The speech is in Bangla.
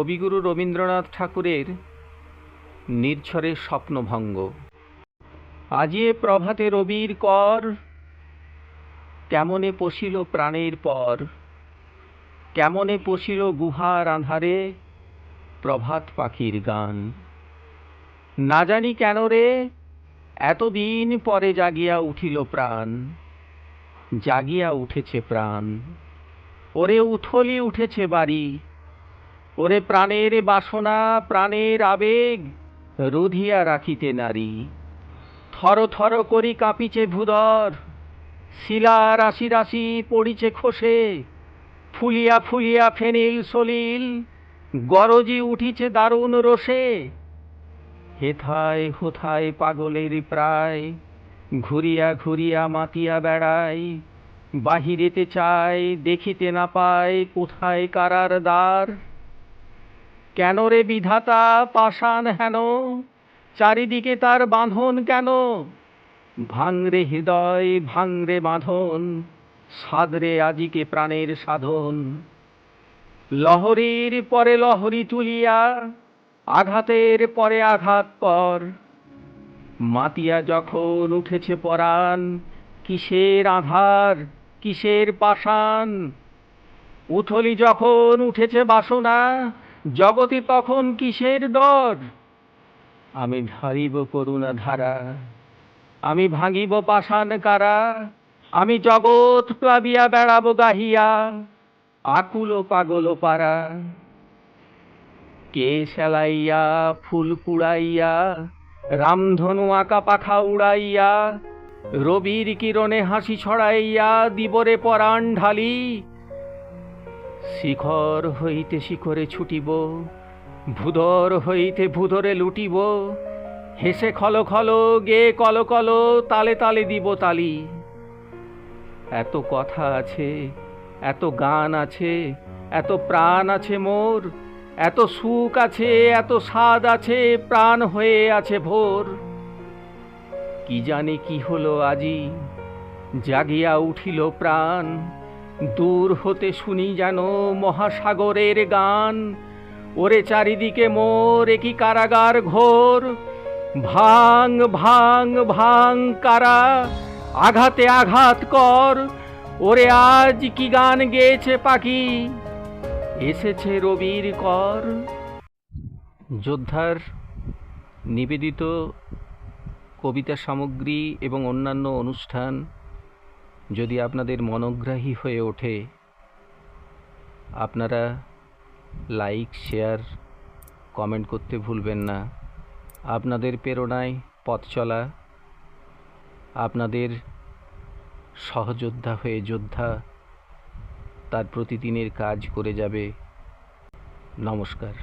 কবিগুরু রবীন্দ্রনাথ ঠাকুরের নির্ঝরের স্বপ্নভঙ্গ। আজি এ প্রভাতে রবির কর, কেমনে পশিল প্রাণের পর, কেমনে পশিল গুহার আঁধারে প্রভাত পাখির গান। না জানি কেন রে এতদিন পরে জাগিয়া উঠিল প্রাণ, জাগিয়া উঠেছে প্রাণ। ওরে উথলি উঠেছে বাড়ি, ওরে প্রাণের বাসনা প্রাণের আবেগ রুধিয়া রাখিতে নারী। থর থর করি কাঁপিছে ভূধর, শিলা রাশি রাশি পড়িছে খসে, ফুলিয়া ফুলিয়া ফেনিল সলিল গরজি উঠিছে দারুণ রোষে। হেথায় হোথায় পাগলের প্রায়, ঘুরিয়া ঘুরিয়া মাতিয়া বেড়ায়, বাহিরেতে চায় দেখিতে না পায় কোথায় কারার দ্বার। কেন রে বিধাতা পাষাণ হেন, চারিদিকে তার বাঁধন কেন? ভাঙরে হৃদয় ভাঙরে বাঁধন, সাদরে আজিকে প্রাণের সাধন। লহরীর পরে লহরী তুলিয়া, আঘাতের পরে আঘাত কর। মাতিয়া যখন উঠেছে পরাণ, কিসের আধার কিসের পাষাণ। উথলি যখন উঠেছে বাসনা, জগতে তখন কিসের ডর। আমি ঢালিব করুণা ধারা, আমি ভাঙিব পাষাণ কারা। আমি জগৎ প্লাবিয়া বেড়াবো গাহিয়া, আকুল পাগল পারা। কে সেলাইয়া ফুল কুড়াইয়া, রামধনু আঁকা পাখা উড়াইয়া, রবির কিরণে হাসি ছড়াইয়া দিবরে পরাণ ঢালি। শিখর হইতে শিখরে ছুটিব, ভূধর হইতে ভূধরে লুটিব। হেসে খল খল গে কল কল, তালে তালে দিব তালি। এত কথা আছে, এত গান আছে, এত প্রাণ আছে মোর, এত সুখ আছে, এত স্বাদ আছে, প্রাণ হয়ে আছে ভোর। কি জানি কি হলো আজি, জাগিয়া উঠিল প্রাণ। দূর হতে শুনি যেন মহাসাগরের গান। ওরে চারিদিকে মোর একি কারাগার ঘোর, ভাঙ ভাঙ ভাঙ কারা, আঘাতে আঘাত কর। ওরে আজ কি গান গেয়েছে পাখি, এসেছে রবির কর। যোদ্ধার নিবেদিত কবিতা সামগ্রী এবং অন্যান্য অনুষ্ঠান যদি আপনাদের মনোগ্রাহী হয়ে ওঠে, আপনারা লাইক শেয়ার কমেন্ট করতে ভুলবেন না। আপনাদের প্রেরণায় পথ চলা, আপনাদের সহযোদ্ধা হয়ে যোদ্ধা তার প্রতিদিনের কাজ করে যাবে। নমস্কার।